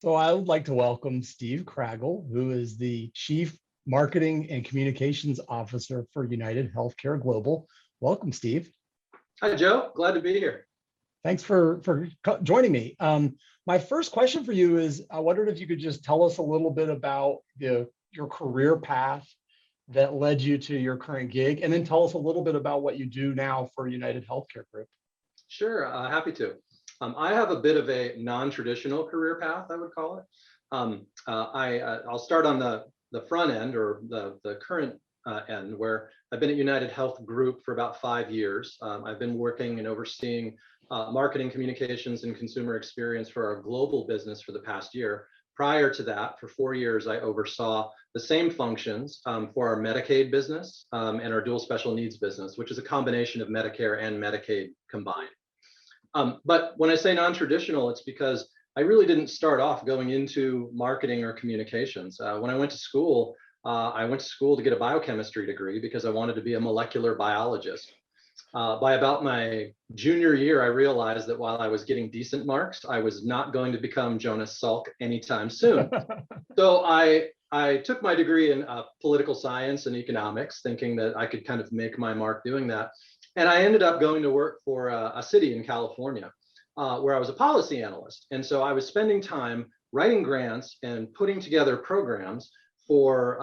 So I would like to welcome Steve Cragle, who is the Chief Marketing and Communications Officer for UnitedHealthcare Global. Welcome, Steve. Hi, Joe. Glad to be here. Thanks for joining me. My first question for you is, I wondered if you could just tell us a little bit about your career path that led you to your current gig, and then tell us a little bit about what you do now for UnitedHealthcare Group. Sure, happy to. I have a bit of a non-traditional career path, I would call it. I'll start on the front end, or the current end, where I've been at United Health Group for about 5 years. I've been working and overseeing marketing, communications, and consumer experience for our global business for the past year. Prior to that, for 4 years, I oversaw the same functions for our Medicaid business and our dual special needs business, which is a combination of Medicare and Medicaid combined. But when I say non-traditional, it's because I really didn't start off going into marketing or communications. When I went to school to get a biochemistry degree because I wanted to be a molecular biologist. By about my junior year, I realized that while I was getting decent marks, I was not going to become Jonas Salk anytime soon. So I took my degree in political science and economics, thinking that I could kind of make my mark doing that. And I ended up going to work for a city in California where I was a policy analyst. And so I was spending time writing grants and putting together programs for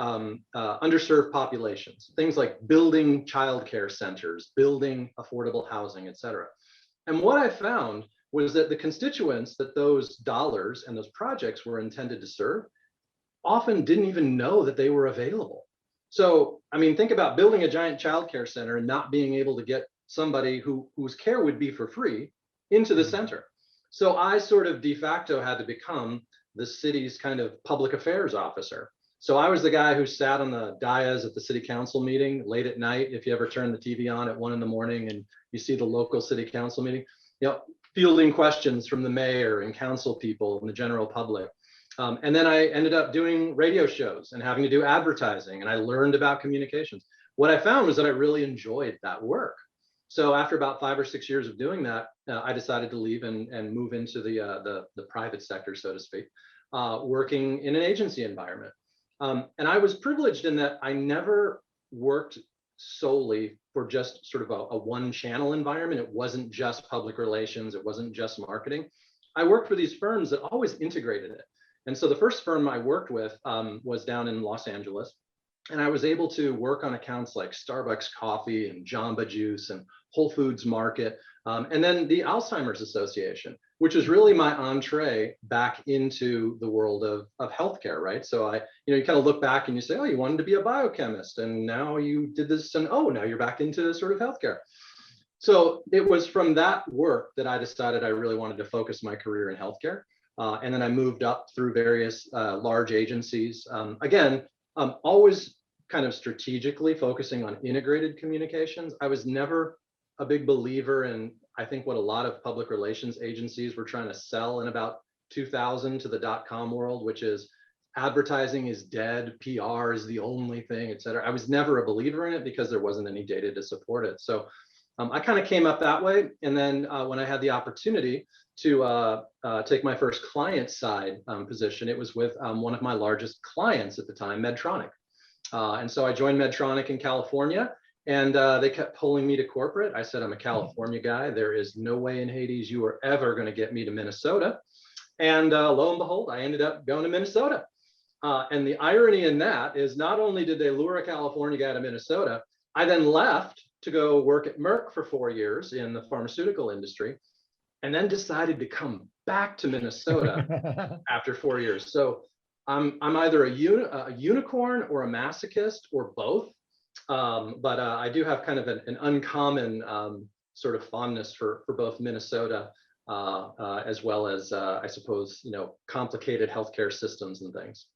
underserved populations, things like building childcare centers, building affordable housing, et cetera. And what I found was that the constituents that those dollars and those projects were intended to serve often didn't even know that they were available. So, I mean, think about building a giant childcare center and not being able to get somebody whose care would be for free into the center. So I sort of de facto had to become the city's kind of public affairs officer. So I was the guy who sat on the dais at the city council meeting late at night. If you ever turn the TV on at 1 in the morning and you see the local city council meeting, fielding questions from the mayor and council people and the general public. And then I ended up doing radio shows and having to do advertising, and I learned about communications. What I found was that I really enjoyed that work. So after about 5 or 6 years of doing that, I decided to leave and move into the private sector, so to speak, working in an agency environment. And I was privileged in that I never worked solely for just sort of a one-channel environment. It wasn't just public relations. It wasn't just marketing. I worked for these firms that always integrated it. And so the first firm I worked with was down in Los Angeles. And I was able to work on accounts like Starbucks Coffee and Jamba Juice and Whole Foods Market, and then the Alzheimer's Association, which is really my entree back into the world of healthcare, right? So you kind of look back and you say, oh, you wanted to be a biochemist, and now you did this, and oh, now you're back into sort of healthcare. So it was from that work that I decided I really wanted to focus my career in healthcare. And then I moved up through various large agencies. Again, always kind of strategically focusing on integrated communications. I was never a big believer in, I think, what a lot of public relations agencies were trying to sell in about 2000 to the .com world, which is advertising is dead, PR is the only thing, et cetera. I was never a believer in it because there wasn't any data to support it. So I kind of came up that way. And then when I had the opportunity to take my first client side position, it was with one of my largest clients at the time, Medtronic. And so I joined Medtronic in California, and they kept pulling me to corporate. I said, I'm a California guy. There is no way in Hades you are ever going to get me to Minnesota. And lo and behold, I ended up going to Minnesota. And the irony in that is not only did they lure a California guy to Minnesota, I then left to go work at Merck for 4 years in the pharmaceutical industry, and then decided to come back to Minnesota after 4 years. So I'm either a unicorn or a masochist or both. But I do have kind of an uncommon sort of fondness for both Minnesota as well as, I suppose, complicated healthcare systems and things.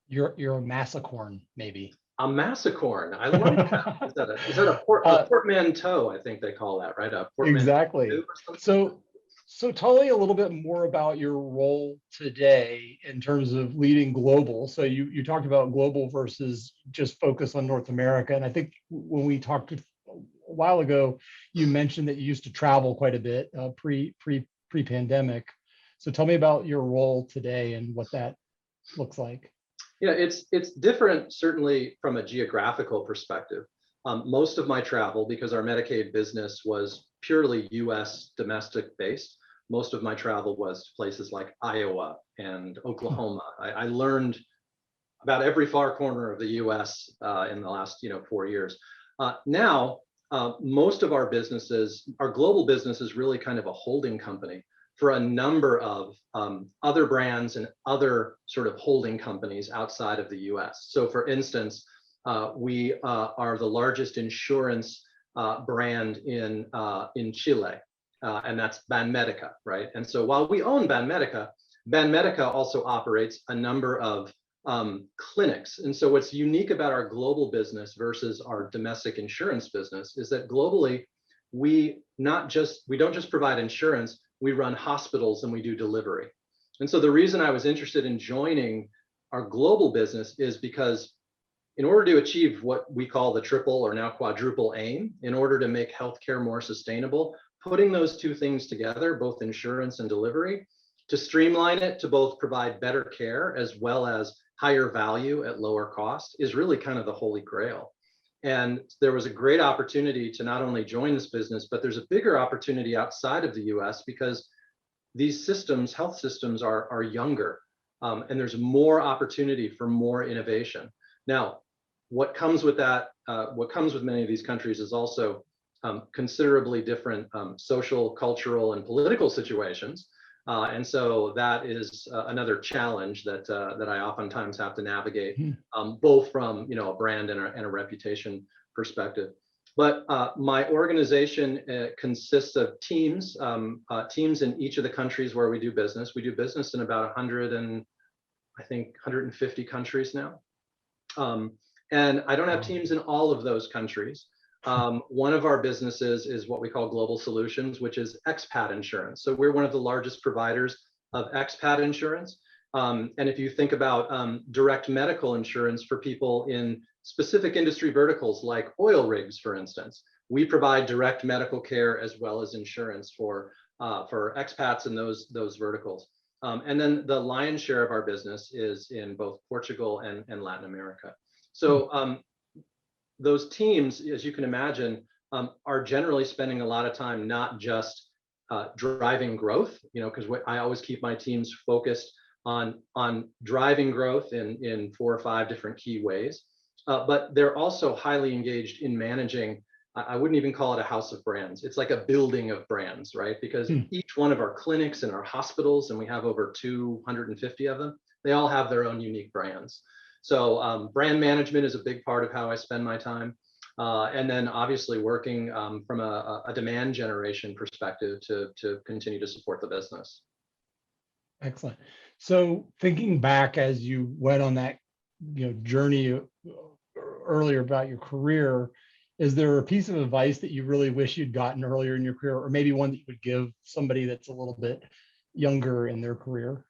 You're a masocorn, maybe. A masocorn. I like that. Is that a portmanteau? I think they call that, right? A portmanteau. Exactly. So tell me a little bit more about your role today in terms of leading global. So you talked about global versus just focus on North America. And I think when we talked a while ago, you mentioned that you used to travel quite a bit pre-pandemic. So tell me about your role today and what that looks like. Yeah, it's different, certainly from a geographical perspective. Most of my travel, because our Medicaid business was purely US domestic based, most of my travel was to places like Iowa and Oklahoma. I learned about every far corner of the US in the last 4 years. Now, most of our businesses, our global business is really kind of a holding company for a number of other brands and other sort of holding companies outside of the US. So for instance, we are the largest insurance brand in Chile, and that's Banmédica, right? And so while we own Banmédica, Banmédica also operates a number of clinics. And so what's unique about our global business versus our domestic insurance business is that globally, we don't just provide insurance, we run hospitals and we do delivery. And so the reason I was interested in joining our global business is because in order to achieve what we call the triple or now quadruple aim, in order to make healthcare more sustainable, putting those two things together, both insurance and delivery, to streamline it to both provide better care as well as higher value at lower cost is really kind of the holy grail. And there was a great opportunity to not only join this business, but there's a bigger opportunity outside of the US because these systems, health systems are younger, and there's more opportunity for more innovation. Now, what comes with that, what comes with many of these countries is also considerably different social, cultural, and political situations. And so that is another challenge that I oftentimes have to navigate, both from a brand and a reputation perspective. But my organization consists of teams, teams in each of the countries where we do business. We do business in about 150 countries now. And I don't have teams in all of those countries. One of our businesses is what we call Global Solutions, which is expat insurance. So we're one of the largest providers of expat insurance. And if you think about direct medical insurance for people in specific industry verticals like oil rigs, for instance, we provide direct medical care as well as insurance for expats in those verticals. And then the lion's share of our business is in both Portugal and Latin America. So those teams, as you can imagine, are generally spending a lot of time not just driving growth, because I always keep my teams focused on driving growth in 4 or 5 different key ways, but they're also highly engaged in managing. I wouldn't even call it a house of brands. It's like a building of brands, right? Because each one of our clinics and our hospitals, and we have over 250 of them, they all have their own unique brands. So brand management is a big part of how I spend my time. And then obviously working from a demand generation perspective to continue to support the business. Excellent. So thinking back as you went on that journey earlier about your career, is there a piece of advice that you really wish you'd gotten earlier in your career, or maybe one that you would give somebody that's a little bit younger in their career?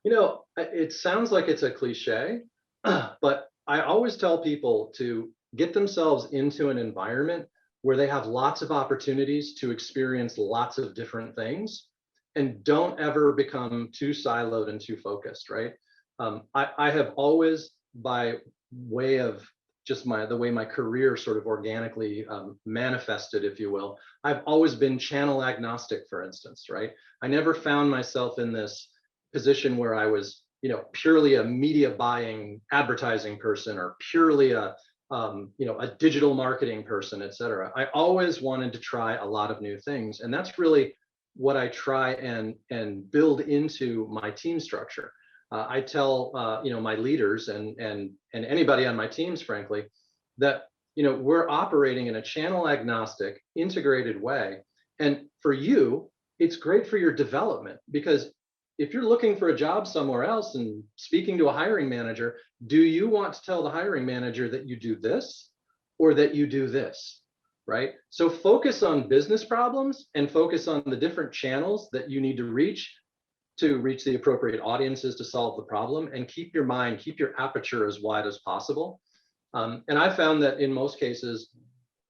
It sounds like it's a cliche, but I always tell people to get themselves into an environment where they have lots of opportunities to experience lots of different things, and don't ever become too siloed and too focused, right? I have always, by way of just the way my career sort of organically manifested, if you will, I've always been channel agnostic, for instance, right? I never found myself in this position where I was, purely a media buying advertising person, or purely a digital marketing person, et cetera. I always wanted to try a lot of new things. And that's really what I try and build into my team structure. I tell, my leaders and anybody on my teams, frankly, that, we're operating in a channel agnostic, integrated way. And for you, it's great for your development, because if you're looking for a job somewhere else and speaking to a hiring manager, do you want to tell the hiring manager that you do this or that you do this, right? So focus on business problems and focus on the different channels that you need to reach the appropriate audiences to solve the problem, and keep your aperture as wide as possible. And I found that in most cases,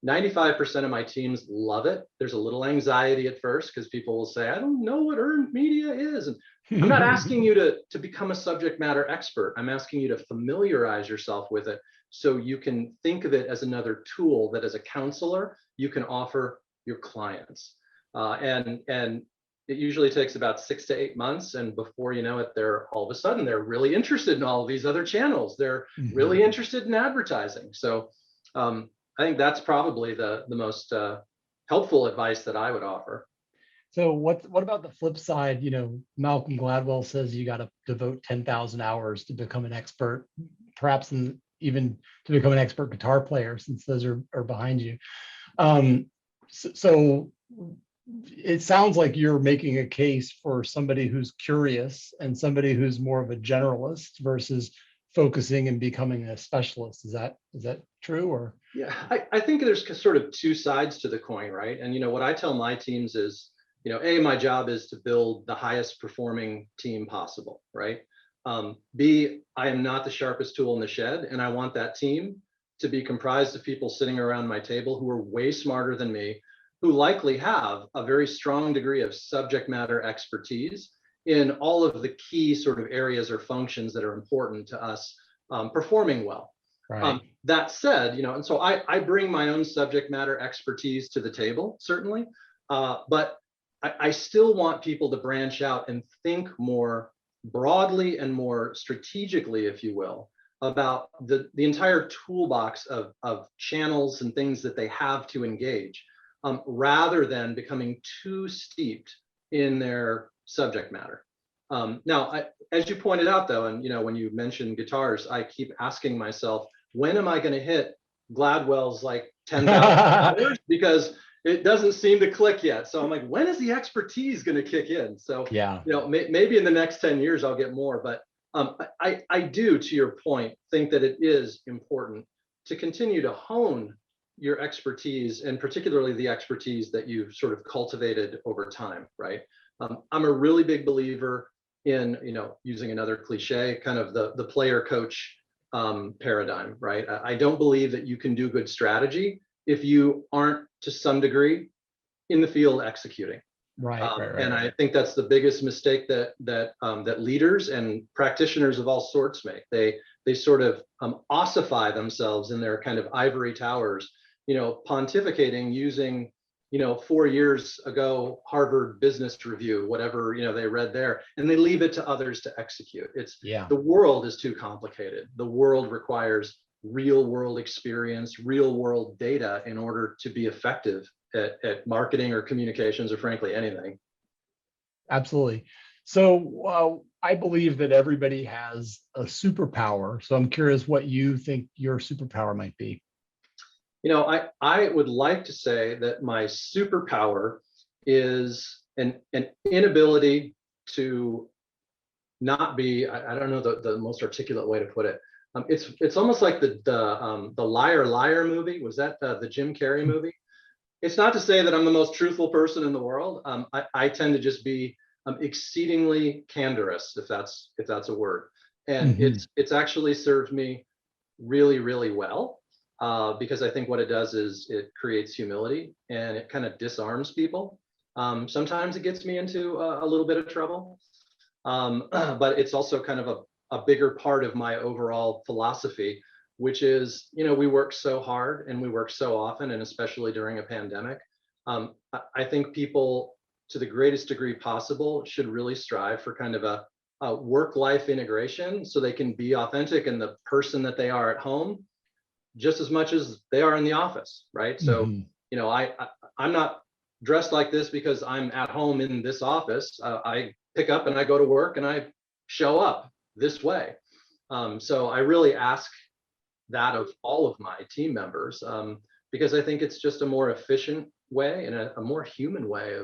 95% of my teams love it. There's a little anxiety at first because people will say, I don't know what earned media is. And I'm not asking you to become a subject matter expert. I'm asking you to familiarize yourself with it so you can think of it as another tool that as a counselor, you can offer your clients. And it usually takes about 6 to 8 months. And before you know it, they're all of a sudden, they're really interested in all of these other channels. They're really interested in advertising. So I think that's probably the most helpful advice that I would offer. So what about the flip side? You know, Malcolm Gladwell says you got to devote 10,000 hours to become an expert, perhaps even to become an expert guitar player, since those are behind you. So it sounds like you're making a case for somebody who's curious and somebody who's more of a generalist versus focusing and becoming a specialist. Is that true? Or yeah, I think there's sort of two sides to the coin, right? And what I tell my teams is, A, my job is to build the highest performing team possible, right? B, I am not the sharpest tool in the shed, and I want that team to be comprised of people sitting around my table who are way smarter than me, who likely have a very strong degree of subject matter expertise in all of the key sort of areas or functions that are important to us performing well. right. That said, and so I bring my own subject matter expertise to the table, certainly, but I still want people to branch out and think more broadly and more strategically, if you will, about the entire toolbox of channels and things that they have to engage, rather than becoming too steeped in their subject matter. Now, as you pointed out, though, and when you mentioned guitars, I keep asking myself, when am I going to hit Gladwell's like 10,000 hours? Because it doesn't seem to click yet. So I'm like, when is the expertise going to kick in? So Yeah. maybe in the next 10 years I'll get more, but I do, to your point, think that it is important to continue to hone your expertise, and particularly the expertise that you've sort of cultivated over time, right? I'm a really big believer in, using another cliche, kind of the player coach paradigm, right? I don't believe that you can do good strategy if you aren't, to some degree, in the field executing. Right. And I think that's the biggest mistake that leaders and practitioners of all sorts make. They sort of ossify themselves in their kind of ivory towers, pontificating using 4 years ago Harvard Business Review, whatever they read there, and they leave it to others to execute. The world is too complicated. The world requires real world experience, real world data in order to be effective at marketing or communications, or frankly anything. Absolutely. So I believe that everybody has a superpower. So I'm curious what you think your superpower might be. I would like to say that my superpower is an inability to not be, I don't know the most articulate way to put it. It's almost like the Liar Liar movie. Was that the Jim Carrey movie? It's not to say that I'm the most truthful person in the world. I tend to just be exceedingly candorous, if that's a word. And it's actually served me really, really well. Because I think what it does is it creates humility and it kind of disarms people. Sometimes it gets me into a little bit of trouble, but it's also kind of a bigger part of my overall philosophy, which is, we work so hard and we work so often, and especially during a pandemic. I think people, to the greatest degree possible, should really strive for kind of a work-life integration so they can be authentic in the person that they are at home, just as much as they are in the office, right? So, I'm not dressed like this because I'm at home in this office. I pick up and I go to work and I show up this way. So I really ask that of all of my team members, because I think it's just a more efficient way and a more human way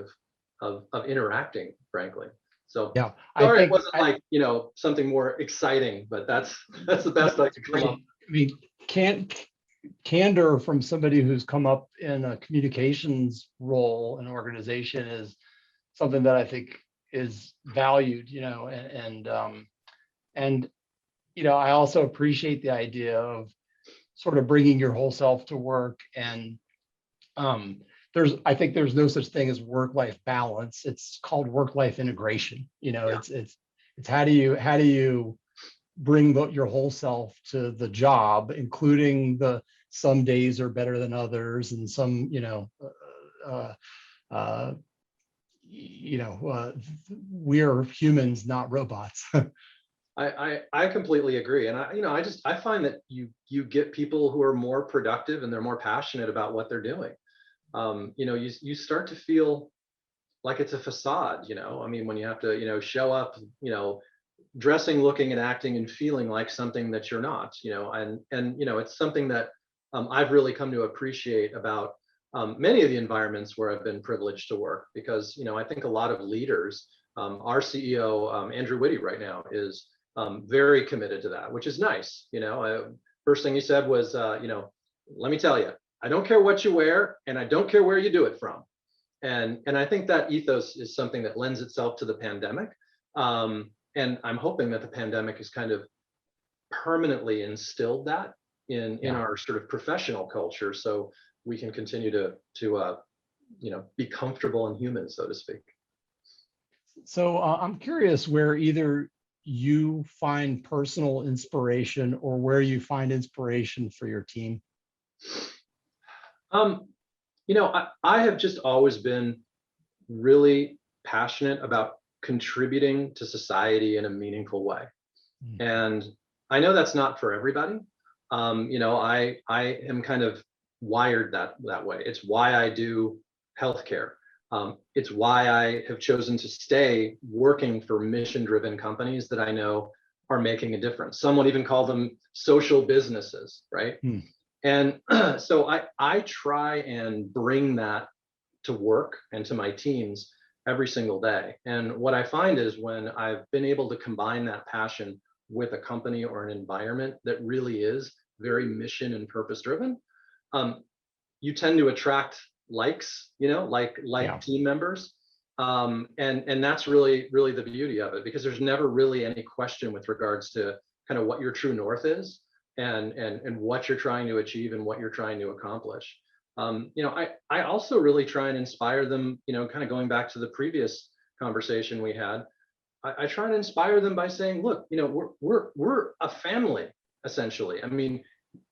of interacting, frankly. So yeah, sorry, it wasn't like something more exciting, but that's the best I could come up. I mean, candor from somebody who's come up in a communications role in an organization is something that I think is valued, and I also appreciate the idea of sort of bringing your whole self to work and I think there's no such thing as work-life balance. It's called work-life integration. Yeah. It's how do you bring your whole self to the job, including some days are better than others, and some, uh, uh, we're humans, not robots. I completely agree. And I find that you get people who are more productive and they're more passionate about what they're doing. You start to feel like it's a facade, I mean, when you have to, show up, dressing, looking, and acting and feeling like something that you're not, and it's something that I've really come to appreciate about many of the environments where I've been privileged to work, because I think a lot of leaders, our CEO Andrew Whitty right now is very committed to that, which is nice. First thing he said was, let me tell you, I don't care what you wear, and I don't care where you do it from. And I think that ethos is something that lends itself to the pandemic. And I'm hoping that the pandemic has kind of permanently instilled that in our sort of professional culture, so we can continue to be comfortable and human, so to speak. So I'm curious where either you find personal inspiration or where you find inspiration for your team. I have just always been really passionate about contributing to society in a meaningful way. Mm. And I know that's not for everybody. I am kind of wired that way. It's why I do healthcare. It's why I have chosen to stay working for mission-driven companies that I know are making a difference. Some would even call them social businesses, right? Hmm. And so I try and bring that to work and to my teams every single day. And what I find is when I've been able to combine that passion with a company or an environment that really is very mission and purpose driven, you tend to attract likes, like team members. And that's really, really the beauty of it, because there's never really any question with regards to kind of what your true north is and what you're trying to achieve and what you're trying to accomplish. I also really try and inspire them, kind of going back to the previous conversation we had. I try and inspire them by saying, look, we're a family, essentially. I mean,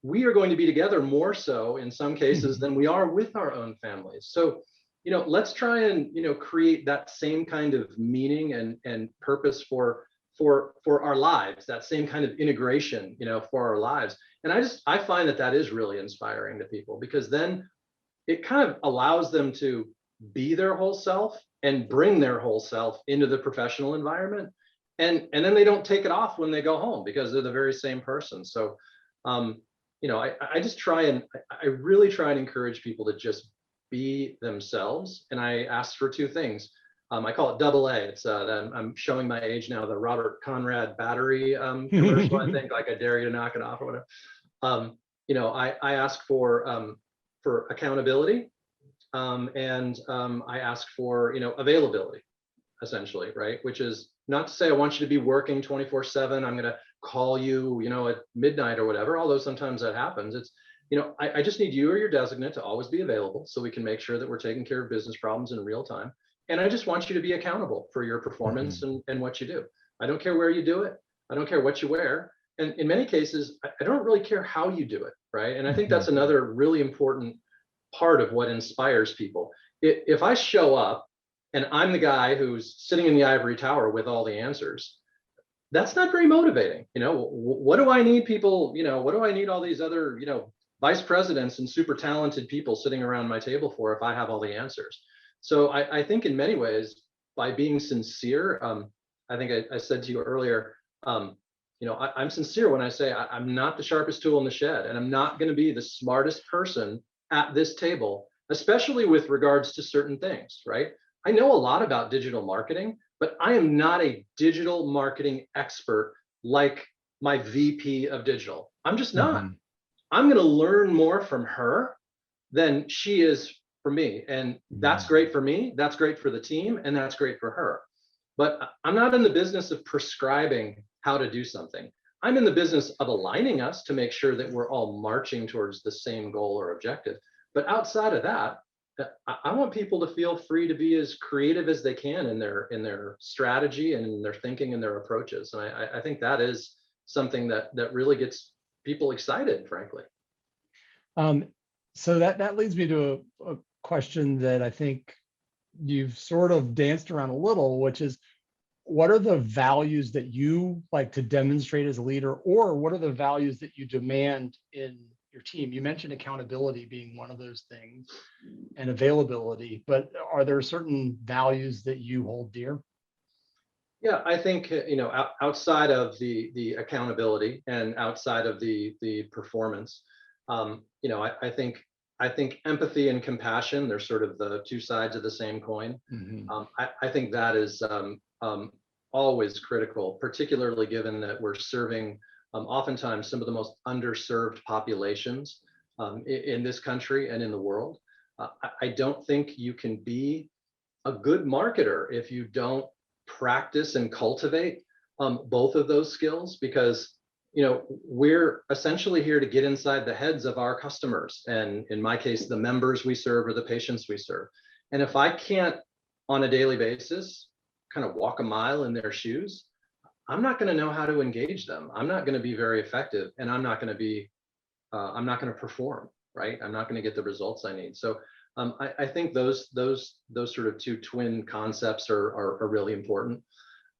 we are going to be together more so in some cases than we are with our own families. So, let's try and, create that same kind of meaning and purpose for our lives, that same kind of integration, for our lives. And I find that is really inspiring to people, because then it kind of allows them to be their whole self and bring their whole self into the professional environment. And then they don't take it off when they go home, because they're the very same person. So, I just I really try and encourage people to just be themselves. And I ask for two things. I call it double A. It's I'm showing my age now, the Robert Conrad battery commercial, I think, like I dare you to knock it off or whatever. I ask for accountability, and I ask for, availability, essentially, right? Which is not to say I want you to be working 24/7. I'm going to call you, at midnight or whatever, although sometimes that happens. It's, I just need you or your designate to always be available so we can make sure that we're taking care of business problems in real time. And I just want you to be accountable for your performance and what you do. I don't care where you do it. I don't care what you wear. And in many cases, I don't really care how you do it, right? And I think that's another really important part of what inspires people. If I show up and I'm the guy who's sitting in the ivory tower with all the answers, that's not very motivating. What do I need people, what do I need all these other, vice presidents and super talented people sitting around my table for if I have all the answers? So I think in many ways, by being sincere, I think I said to you earlier, I'm sincere when I say I'm not the sharpest tool in the shed, and I'm not going to be the smartest person at this table, especially with regards to certain things, right? I know a lot about digital marketing, but I am not a digital marketing expert like my VP of digital. I'm just not. I'm going to learn more from her than she is for me. And that's great for me. That's great for the team. And that's great for her. But I'm not in the business of prescribing how to do something. I'm in the business of aligning us to make sure that we're all marching towards the same goal or objective. But outside of that, I want people to feel free to be as creative as they can in their strategy and in their thinking and their approaches. And I think that is something that really gets people excited, frankly. So that leads me to a question that I think you've sort of danced around a little, which is, what are the values that you like to demonstrate as a leader, or what are the values that you demand in your team? You mentioned accountability being one of those things and availability, but are there certain values that you hold dear? Yeah, I think outside of the accountability and outside of the performance, I think empathy and compassion, they're sort of the two sides of the same coin. Mhm. I think that is always critical, particularly given that we're serving oftentimes some of the most underserved populations in this country and in the world. I don't think you can be a good marketer if you don't practice and cultivate both of those skills, because we're essentially here to get inside the heads of our customers, and in my case the members we serve or the patients we serve. And if I can't on a daily basis kind of walk a mile in their shoes, I'm not going to know how to engage them. I'm not going to be very effective, and I'm not going to perform, right? I'm not going to get the results I need. So I think those sort of two twin concepts are really important.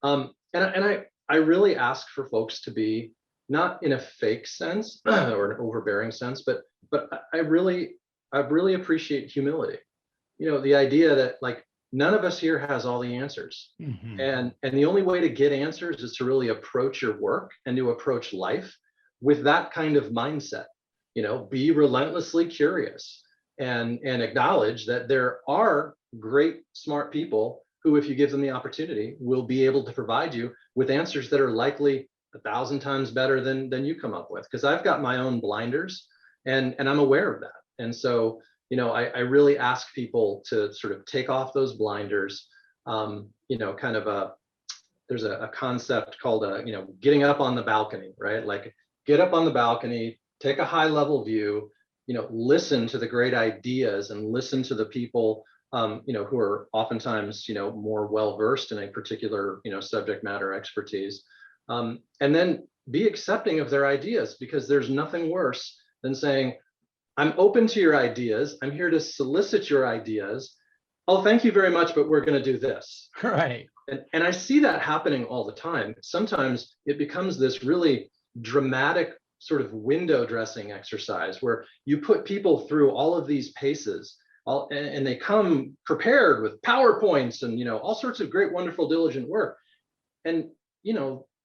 And I really ask for folks to be, not in a fake sense or an overbearing sense, but I really appreciate humility. The idea that, like, none of us here has all the answers. Mhm. And the only way to get answers is to really approach your work and to approach life with that kind of mindset. Be relentlessly curious and acknowledge that there are great, smart people who, if you give them the opportunity, will be able to provide you with answers that are likely 1,000 times better than you come up with. Because I've got my own blinders, and I'm aware of that. And so, I really ask people to sort of take off those blinders. There's a concept called getting up on the balcony, right? Like, get up on the balcony, take a high level view, listen to the great ideas and listen to the people who are oftentimes more well versed in a particular subject matter expertise, and then be accepting of their ideas, because there's nothing worse than saying, I'm open to your ideas, I'm here to solicit your ideas, oh, thank you very much, but we're going to do this. Right. And I see that happening all the time. Sometimes it becomes this really dramatic sort of window dressing exercise where you put people through all of these paces, and they come prepared with PowerPoints and all sorts of great, wonderful, diligent work. And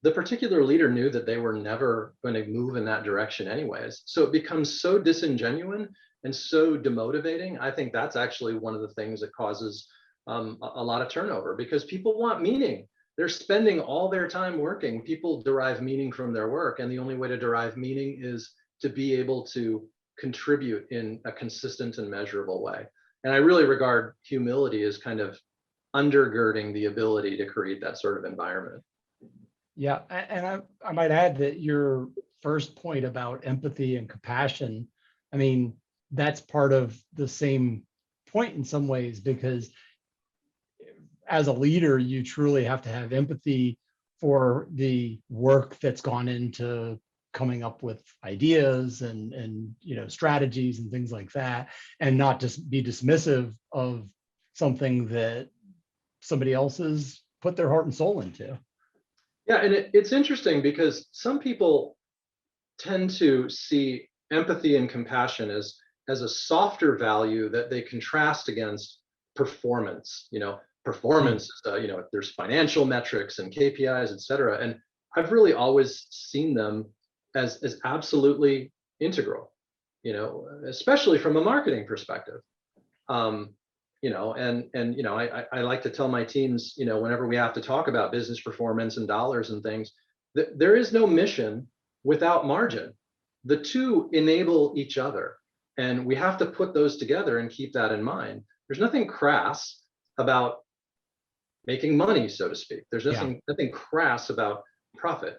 the particular leader knew that they were never going to move in that direction anyways. So it becomes so disingenuous and so demotivating. I think that's actually one of the things that causes a lot of turnover, because people want meaning. They're spending all their time working. People derive meaning from their work, and the only way to derive meaning is to be able to contribute in a consistent and measurable way. And I really regard humility as kind of undergirding the ability to create that sort of environment. Yeah, and I might add that your first point about empathy and compassion, I mean, that's part of the same point in some ways, because as a leader, you truly have to have empathy for the work that's gone into coming up with ideas and strategies and things like that, and not just be dismissive of something that somebody else has put their heart and soul into. Yeah, and it's interesting because some people tend to see empathy and compassion as a softer value that they contrast against performance. Performance, there's financial metrics and KPIs, et cetera. And I've really always seen them as absolutely integral, especially from a marketing perspective. I like to tell my teams, whenever we have to talk about business performance and dollars and things, that there is no mission without margin. The two enable each other, and we have to put those together and keep that in mind. There's nothing crass about making money, so to speak. There's nothing crass about profit.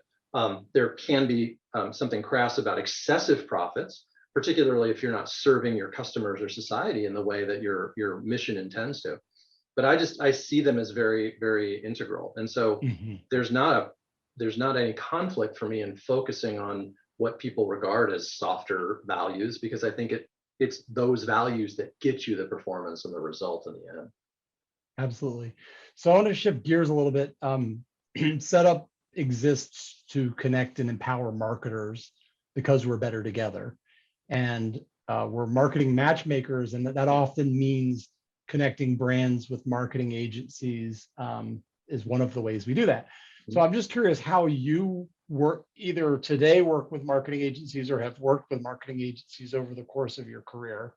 There can be something crass about excessive profits, particularly if you're not serving your customers or society in the way that your mission intends to. But I see them as very, very integral. And so Mhm. there's not any conflict for me in focusing on what people regard as softer values, because I think it's those values that get you the performance and the result in the end. Absolutely. So I want to shift gears a little bit. Setup exists to connect and empower marketers because we're better together. And we're marketing matchmakers, and that often means connecting brands with marketing agencies is one of the ways we do that. So I'm just curious how you either today work with marketing agencies or have worked with marketing agencies over the course of your career.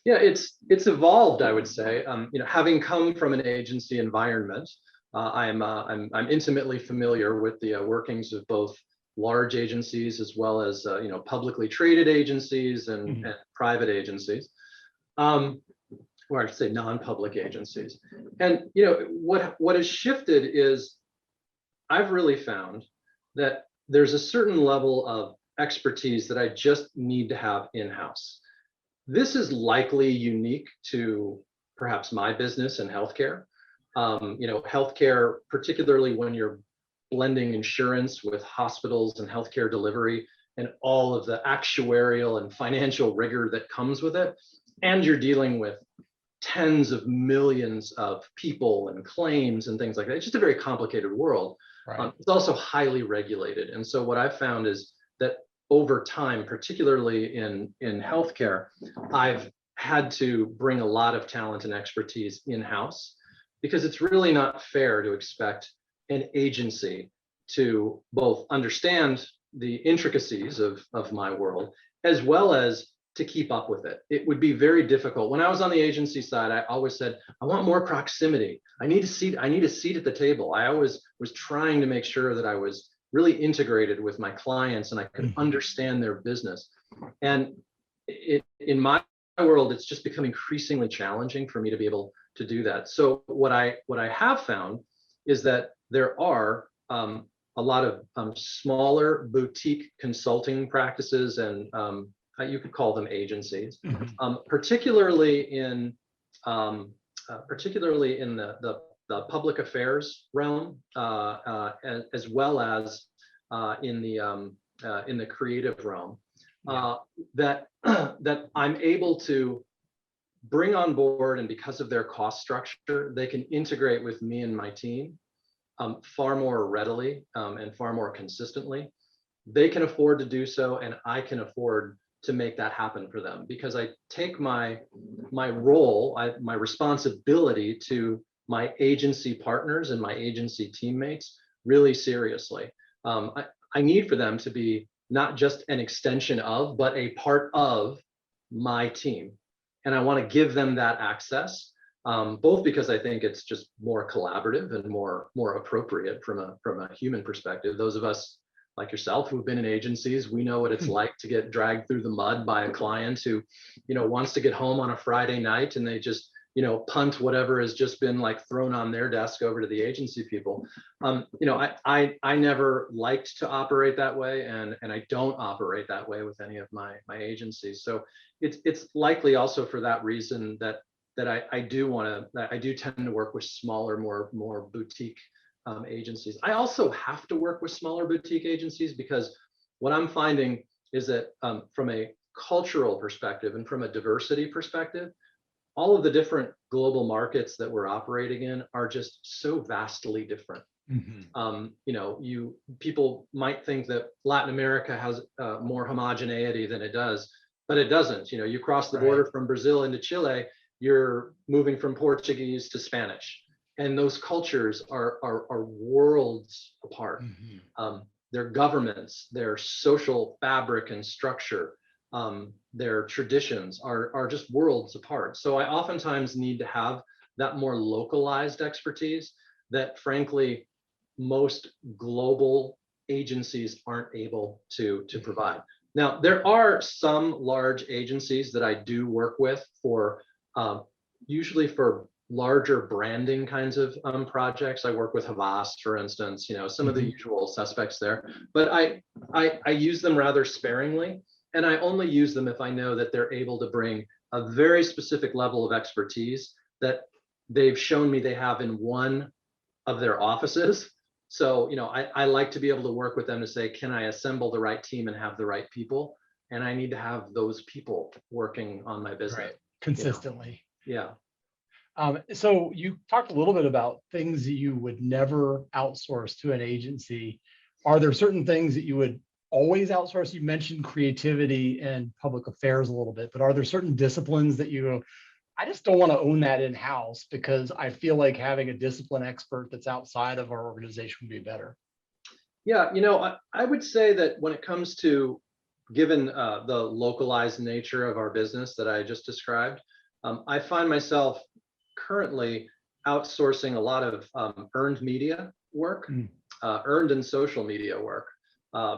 Yeah, it's evolved, I would say. Having come from an agency environment, I'm intimately familiar with the workings of both large agencies as well as publicly traded agencies and private agencies, or I should say non-public agencies. And what has shifted is I've really found that there's a certain level of expertise that I just need to have in-house. This is likely unique to perhaps my business in healthcare. Healthcare, particularly when you're blending insurance with hospitals and healthcare delivery and all of the actuarial and financial rigor that comes with it, and you're dealing with tens of millions of people and claims and things like that. It's just a very complicated world. Right. It's also highly regulated. And so what I've found is that over time, particularly in healthcare, I've had to bring a lot of talent and expertise in-house, because it's really not fair to expect an agency to both understand the intricacies of my world as well as to keep up with it. It would be very difficult. When I was on the agency side, I always said, I want more proximity. I need a seat at the table. I always was trying to make sure that I was really integrated with my clients and I could understand their business. And in my world, it's just become increasingly challenging for me to be able to do that. So what I have found is that there are a lot of smaller boutique consulting practices, and you could call them agencies, particularly in the public affairs realm, as well as in the creative realm, that I'm able to bring on board, and because of their cost structure, they can integrate with me and my team far more readily and far more consistently. They can afford to do so, and I can afford to make that happen for them, because I take my role, my responsibility to my agency partners and my agency teammates really seriously. I need for them to be not just an extension of, but a part of my team. And I want to give them that access, both because I think it's just more collaborative and more appropriate from a human perspective. Those of us like yourself who've been in agencies, we know what it's like to get dragged through the mud by a client who, wants to get home on a Friday night and they just, punt whatever has just been like thrown on their desk over to the agency people. I never liked to operate that way, and I don't operate that way with any of my agencies. So it's likely also for that reason that I do tend to work with smaller, more boutique agencies. I also have to work with smaller boutique agencies, because what I'm finding is that from a cultural perspective and from a diversity perspective, all of the different global markets that we're operating in are just so vastly different. People might think that Latin America has more homogeneity than it does, but it doesn't. You cross the border from Brazil into Chile, you're moving from Portuguese to Spanish. And those cultures are worlds apart. Their governments, their social fabric and structure, their traditions are just worlds apart. So I oftentimes need to have that more localized expertise that, frankly, most global agencies aren't able to provide. Now, there are some large agencies that I do work with for usually for larger branding kinds of projects. I work with Havas, for instance, some of the usual suspects there, but I use them rather sparingly. And I only use them if I know that they're able to bring a very specific level of expertise that they've shown me they have in one of their offices. So, I like to be able to work with them to say, can I assemble the right team and have the right people? And I need to have those people working on my business. Right. Consistently. Yeah. So you talked a little bit about things that you would never outsource to an agency. Are there certain things that you would always outsource? You mentioned creativity and public affairs a little bit, but are there certain disciplines that you go, I just don't want to own that in-house because I feel like having a discipline expert that's outside of our organization would be better? Yeah, I would say that when it comes to, given the localized nature of our business that I just described, I find myself currently outsourcing a lot of earned media work, earned and social media work,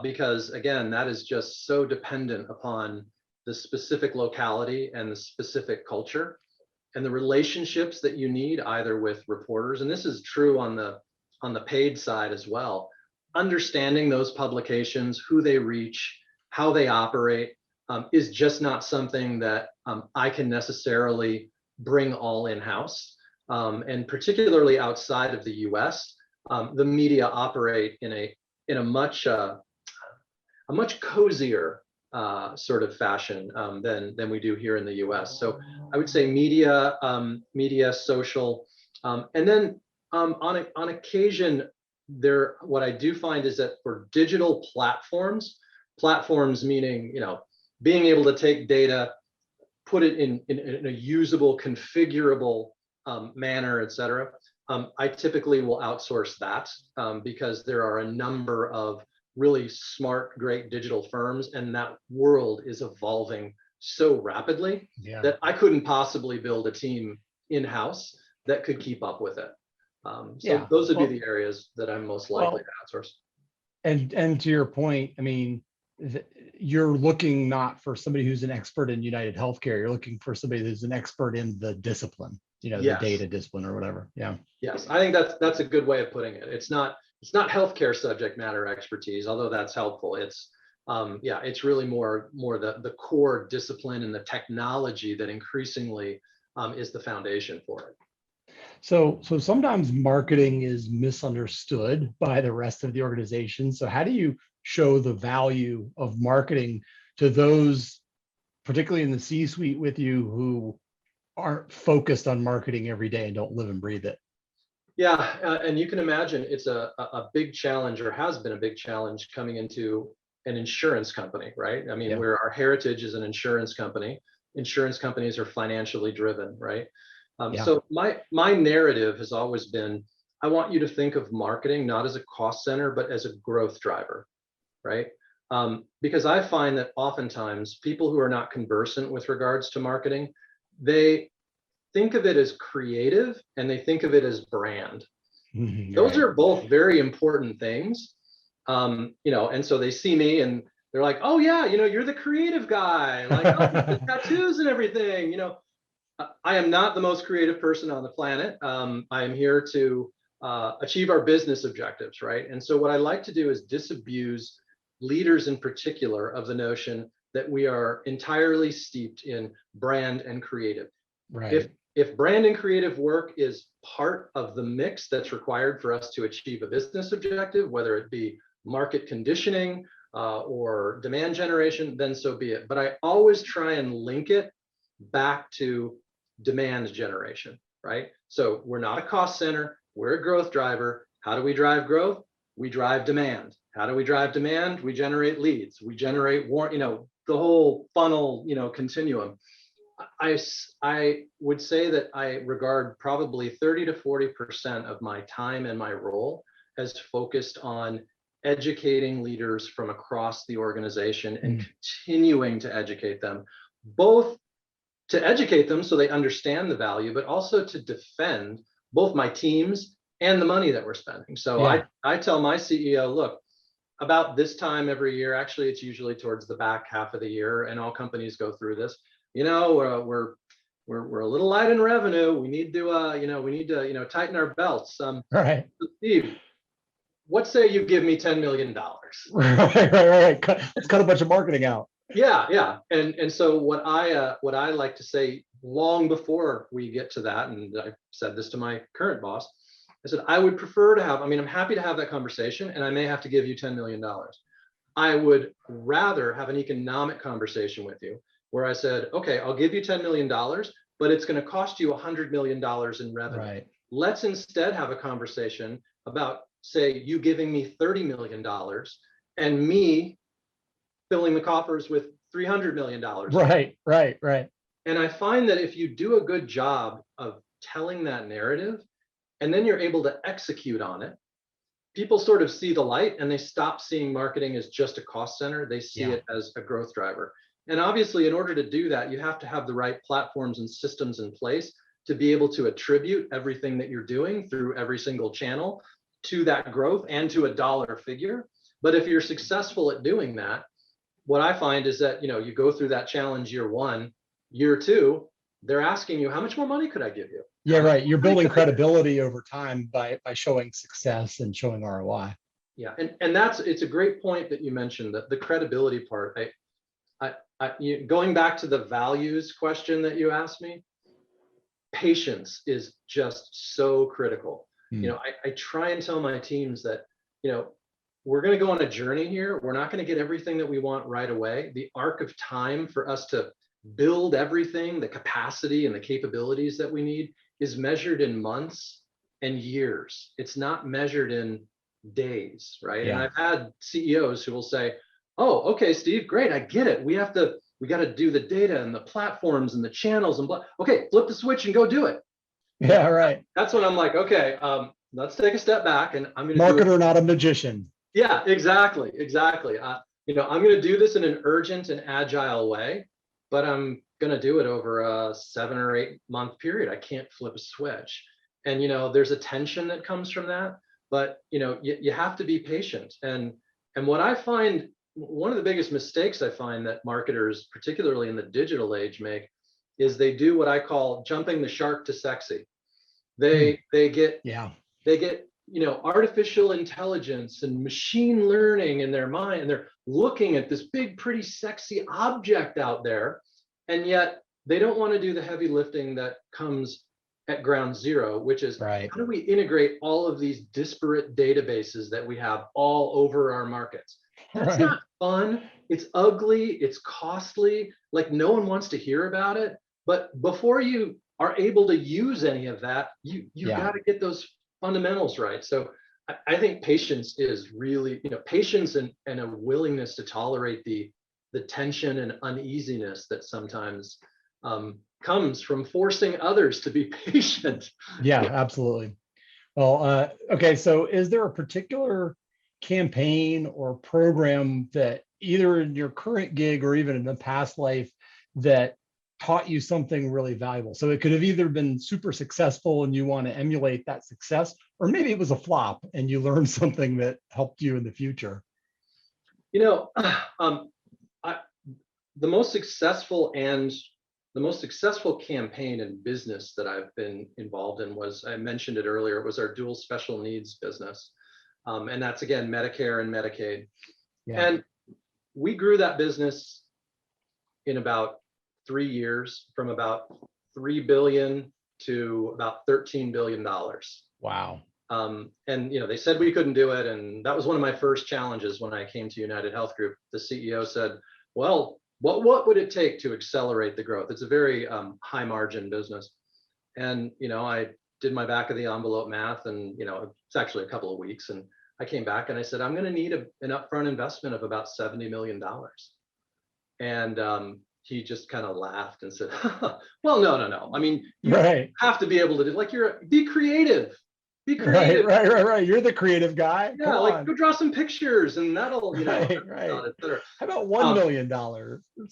because again, that is just so dependent upon the specific locality and the specific culture and the relationships that you need either with reporters, and this is true on the paid side as well. Understanding those publications, who they reach, how they operate, is just not something that I can necessarily bring all in-house. And particularly outside of the US, the media operate in a much cozier sort of fashion than we do here in the US. So I would say media, social, and then on occasion, what I do find is that for digital platforms meaning, being able to take data, put it in a usable, configurable manner, et cetera. I typically will outsource that because there are a number of really smart, great digital firms, and that world is evolving so rapidly that I couldn't possibly build a team in-house that could keep up with it. So those would be the areas that I'm most likely to outsource. And to your point, I mean, you're looking not for somebody who's an expert in UnitedHealthcare. You're looking for somebody who's an expert in the discipline, the data discipline or whatever. Yeah. Yes, I think that's a good way of putting it. It's not healthcare subject matter expertise, although that's helpful. It's it's really more the core discipline and the technology that increasingly is the foundation for it. So sometimes marketing is misunderstood by the rest of the organization. So how do you show the value of marketing to those, particularly in the C-suite with you, who aren't focused on marketing every day and don't live and breathe it? Yeah, and you can imagine it's a big challenge, or has been a big challenge, coming into an insurance company, right? I mean, where our heritage is an insurance company. Insurance companies are financially driven, right? So my narrative has always been, I want you to think of marketing not as a cost center, but as a growth driver, right? Because I find that oftentimes people who are not conversant with regards to marketing, they think of it as creative and they think of it as brand. Those are both very important things, and so they see me and they're like, oh yeah, you're the creative guy, like the tattoos and everything, I am not the most creative person on the planet. I am here to achieve our business objectives, right? And so what I like to do is disabuse leaders in particular of the notion that we are entirely steeped in brand and creative. Right. If brand and creative work is part of the mix that's required for us to achieve a business objective, whether it be market conditioning or demand generation, then so be it. But I always try and link it back to demand generation, right? So we're not a cost center, we're a growth driver. How do we drive growth? We drive demand. How do we drive demand? We generate leads, we generate the whole funnel, continuum. I would say that I regard probably 30 to 40% of my time and my role as focused on educating leaders from across the organization and continuing to educate them, both to educate them so they understand the value, but also to defend both my teams and the money that we're spending. So I tell my CEO, look, about this time every year, actually it's usually towards the back half of the year, and all companies go through this, we're a little light in revenue. We need to tighten our belts. Right. Steve, what say you give me $10 million? Right. Let's cut a bunch of marketing out. Yeah. And so what I like to say long before we get to that, and I said this to my current boss, I said, I would prefer to have, I mean, I'm happy to have that conversation and I may have to give you $10 million. I would rather have an economic conversation with you where I said, okay, I'll give you $10 million, but it's going to cost you $100 million in revenue. Right. Let's instead have a conversation about, say, you giving me $30 million and me filling the coffers with $300 million. Right. And I find that if you do a good job of telling that narrative and then you're able to execute on it, people sort of see the light and they stop seeing marketing as just a cost center. They see it as a growth driver. And obviously, in order to do that, you have to have the right platforms and systems in place to be able to attribute everything that you're doing through every single channel to that growth and to a dollar figure. But if you're successful at doing that, what I find is that, you go through that challenge year one, year two, they're asking you, how much more money could I give you? Yeah, right. You're building credibility over time by showing success and showing ROI. Yeah, and it's a great point that you mentioned, that the credibility part. Going back to the values question that you asked me, patience is just so critical. I try and tell my teams that, we're going to go on a journey here. We're not going to get everything that we want right away. The arc of time for us to build everything, the capacity and the capabilities that we need, is measured in months and years. It's not measured in days, right? Yeah. And I've had CEOs who will say, oh, okay, Steve, great, I get it. We got to do the data and the platforms and the channels and blah. Okay, flip the switch and go do it. Yeah, right. That's when I'm like, okay, let's take a step back and I'm going to marketer, not a magician. Yeah, exactly. I'm going to do this in an urgent and agile way, but I'm going to do it over a 7 or 8 month period. I can't flip a switch. And, there's a tension that comes from that, but, you have to be patient. And what I find, one of the biggest mistakes I find that marketers, particularly in the digital age, make is they do what I call jumping the shark to sexy. They get artificial intelligence and machine learning in their mind, and they're looking at this big, pretty sexy object out there, and yet they don't want to do the heavy lifting that comes at ground zero, which is how do we integrate all of these disparate databases that we have all over our markets? That's not fun. It's ugly. It's costly. Like, no one wants to hear about it. But before you are able to use any of that, you got to get those fundamentals right. So I think patience is really, patience and a willingness to tolerate the tension and uneasiness that sometimes comes from forcing others to be patient. Yeah, absolutely. Well, okay. So is there a particular campaign or program that either in your current gig or even in the past life that taught you something really valuable? So it could have either been super successful and you want to emulate that success, or maybe it was a flop and you learned something that helped you in the future. The most successful campaign in business that I've been involved in was, I mentioned it earlier, it was our dual special needs business. And that's, again, Medicare and Medicaid. Yeah. And we grew that business in about 3 years, from about $3 billion to about $13 billion. Wow. And they said we couldn't do it. And that was one of my first challenges when I came to UnitedHealth Group. The CEO said, well, what would it take to accelerate the growth? It's a very high margin business. And, I did my back of the envelope math, and, it's actually a couple of weeks. And I came back and I said, I'm going to need an upfront investment of about $70 million. And he just kind of laughed and said, well, no. I mean, you have to be able to do, be creative. Be creative. Right. You're the creative guy. Yeah, go draw some pictures and that'll, right. Et cetera. How about $1 million?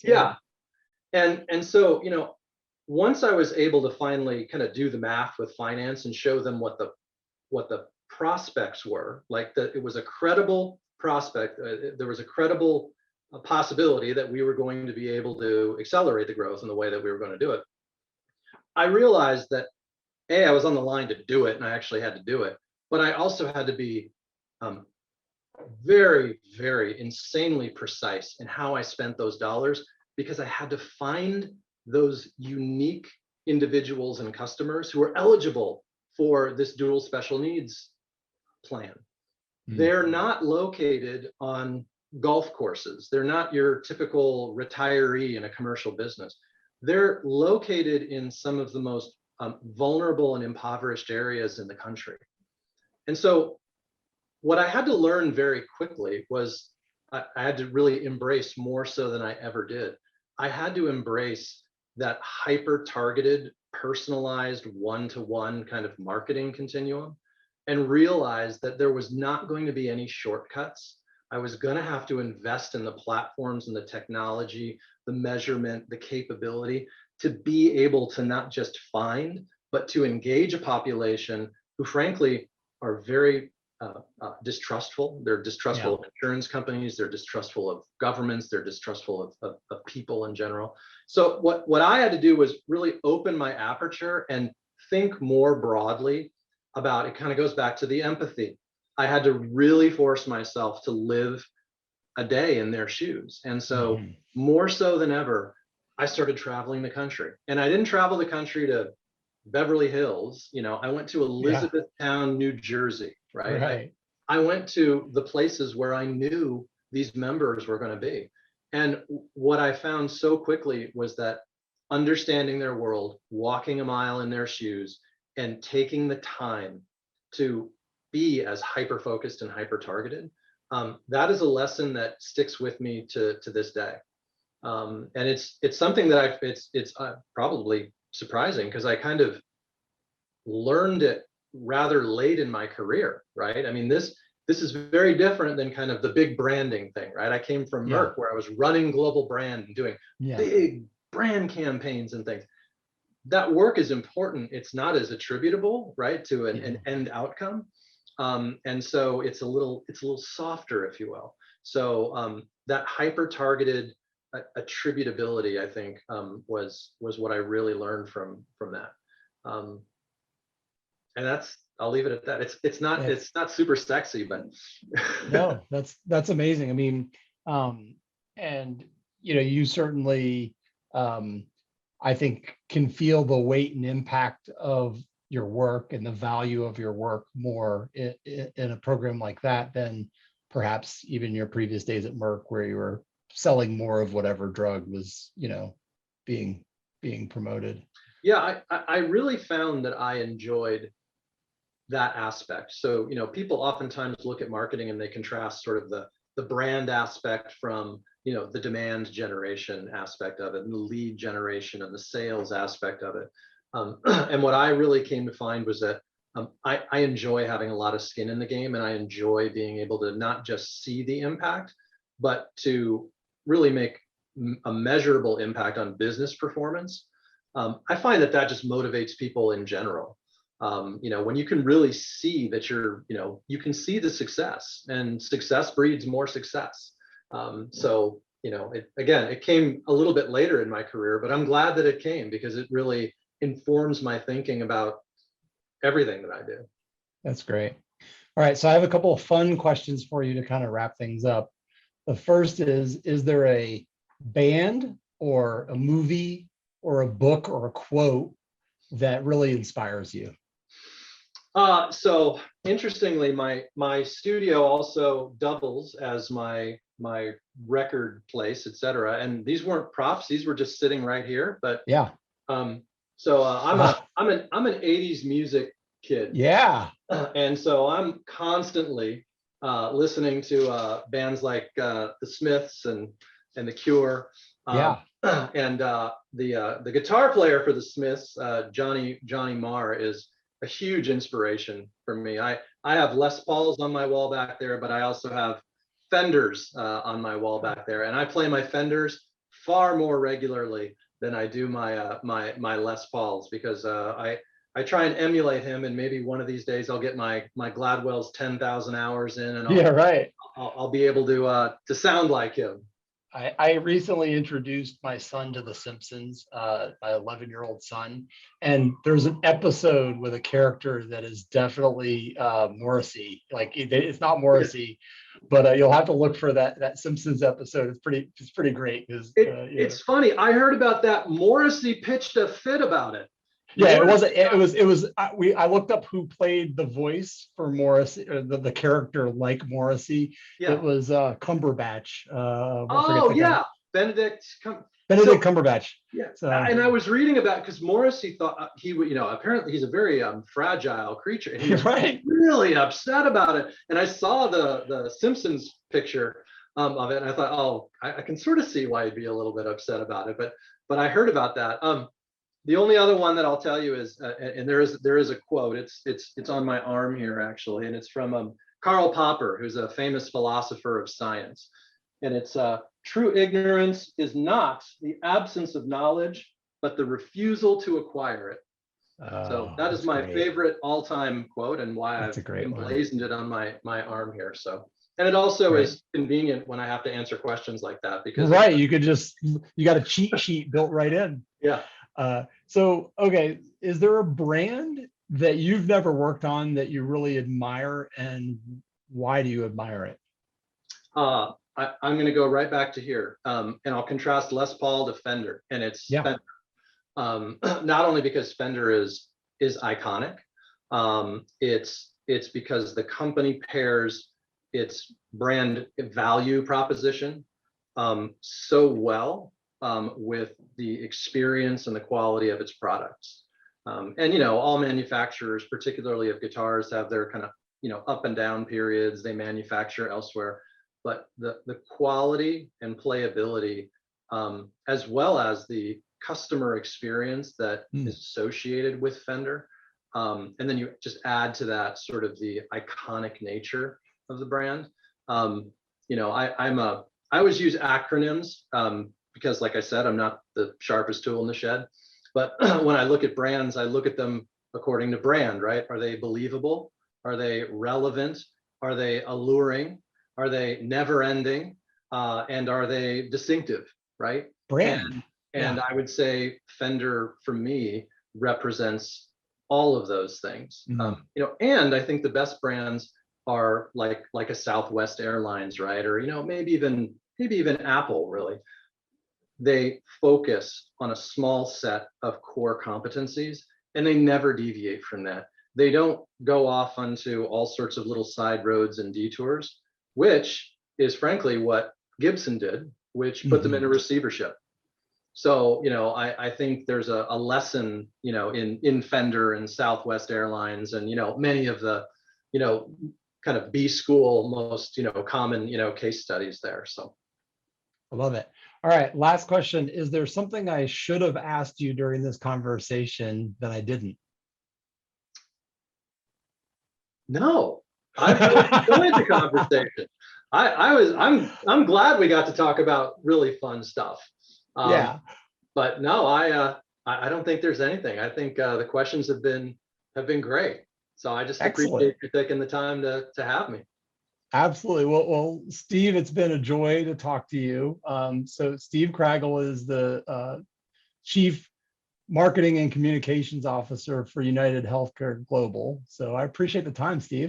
Yeah. And so, once I was able to finally kind of do the math with finance and show them what the prospects were, it was a credible prospect. There was a credible possibility that we were going to be able to accelerate the growth in the way that we were going to do it. I realized that I was on the line to do it, and I actually had to do it, but I also had to be very, very insanely precise in how I spent those dollars, because I had to find those unique individuals and customers who are eligible for this dual special needs plan. They're not located on golf courses. They're not your typical retiree in a commercial business. They're located in some of the most vulnerable and impoverished areas in the country. And so what I had to learn very quickly was I had to really embrace, more so than I ever did, I had to embrace that hyper targeted, personalized, one-to-one kind of marketing continuum, and realize that there was not going to be any shortcuts. I was going to have to invest in the platforms and the technology, the measurement, the capability to be able to not just find, but to engage a population who frankly are very distrustful. They're distrustful of insurance companies, they're distrustful of governments, they're distrustful of people in general. So what I had to do was really open my aperture and think more broadly about, it kind of goes back to the empathy. I had to really force myself to live a day in their shoes. And so more so than ever, I started traveling the country. And I didn't travel the country to Beverly Hills, I went to Elizabethtown, New Jersey, right? I went to the places where I knew these members were going to be. And what I found so quickly was that understanding their world, walking a mile in their shoes, and taking the time to be as hyper focused and hyper targeted, that is a lesson that sticks with me to this day. And it's something that it's probably surprising, because I kind of learned it rather late in my career, right? I mean, this is very different than kind of the big branding thing, right? I came from Merck, where I was running global brand and doing big brand campaigns and things. That work is important. It's not as attributable, right, to an end outcome. And so it's a little softer, if you will. So that hyper targeted attributability, I think, was what I really learned from that. And I'll leave it at that. It's not super sexy, but no, that's amazing. I mean, and you certainly, I think, can feel the weight and impact of your work and the value of your work more in a program like that than perhaps even your previous days at Merck, where you were selling more of whatever drug was, being promoted. Yeah, I really found that I enjoyed that aspect. So, people oftentimes look at marketing and they contrast sort of the brand aspect from, the demand generation aspect of it, and the lead generation and the sales aspect of it. And what I really came to find was that I enjoy having a lot of skin in the game, and I enjoy being able to not just see the impact, but to really make a measurable impact on business performance. I find that just motivates people in general. When you can really see that you can see the success, and success breeds more success. So, it came a little bit later in my career, but I'm glad that it came, because it really informs my thinking about everything that I do. That's great. All right, so I have a couple of fun questions for you to kind of wrap things up. The first is there a band or a movie or a book or a quote that really inspires you? So interestingly, my studio also doubles as my record place, etc. And these weren't props; these were just sitting right here. But yeah. So I'm an 80s music kid. Yeah. And so I'm constantly listening to bands like the Smiths and the Cure. And the guitar player for the Smiths, Johnny Marr, is a huge inspiration for me. I have Les Pauls on my wall back there, but I also have Fenders on my wall back there, and I play my Fenders far more regularly than I do my my Les Pauls, because I try and emulate him, and maybe one of these days I'll get my Gladwell's 10,000 hours in, and I'll be able to sound like him. I recently introduced my son to The Simpsons, my 11-year-old son, and there's an episode with a character that is definitely Morrissey. Like it's not Morrissey, but you'll have to look for that Simpsons episode. It's pretty great because It's funny. I heard about that. Morrissey pitched a fit about it. yeah, it wasn't. It was. I looked up who played the voice for Morrissey, or the character like Morrissey. Yeah. It was Cumberbatch. Oh yeah, Benedict. Benedict Cumberbatch. Yeah, So, and I was reading about because Morrissey thought he would, apparently he's a very fragile creature, and he was right. really upset about it. And I saw the Simpsons picture of it, and I thought, oh, I can sort of see why he'd be a little bit upset about it. But I heard about that. The only other one that I'll tell you is, and there is a quote. It's on my arm here actually, and it's from Karl Popper, who's a famous philosopher of science, and it's true ignorance is not the absence of knowledge, but the refusal to acquire it. So that is my favorite all-time quote, and why I've emblazoned it on my arm here. So, and it also is convenient when I have to answer questions like that, because you got a cheat sheet built right in. Yeah. So, okay, is there a brand that you've never worked on that you really admire, and why do you admire it? I'm going to go right back to here, and I'll contrast Les Paul to Fender, and it's Fender. Not only because Fender is iconic, it's because the company pairs its brand value proposition so well with the experience and the quality of its products. And all manufacturers, particularly of guitars, have their kind of up and down periods. They manufacture elsewhere, but the quality and playability, as well as the customer experience that is associated with Fender, and then you just add to that sort of the iconic nature of the brand. I always use acronyms because, like I said, I'm not the sharpest tool in the shed. But when I look at brands, I look at them according to brand, right? Are they believable? Are they relevant? Are they alluring? Are they never ending? And are they distinctive, right? Brand. And I would say Fender, for me, represents all of those things. And I think the best brands are like a Southwest Airlines, right? Or maybe even Apple, really. They focus on a small set of core competencies, and they never deviate from that. They don't go off onto all sorts of little side roads and detours, which is frankly what Gibson did, which put them into receivership. So, I think there's a lesson, in Fender and Southwest Airlines and, many of the, kind of B school, most, common, case studies there. So. I love it. All right. Last question. Is there something I should have asked you during this conversation that I didn't? No, I've enjoyed the conversation. I'm glad we got to talk about really fun stuff. But no, I don't think there's anything. I think the questions have been great. So I just appreciate you taking the time to have me. Absolutely. Well, Steve, it's been a joy to talk to you. So Steve Cragle is the Chief Marketing and Communications Officer for UnitedHealthcare Global. So I appreciate the time, Steve.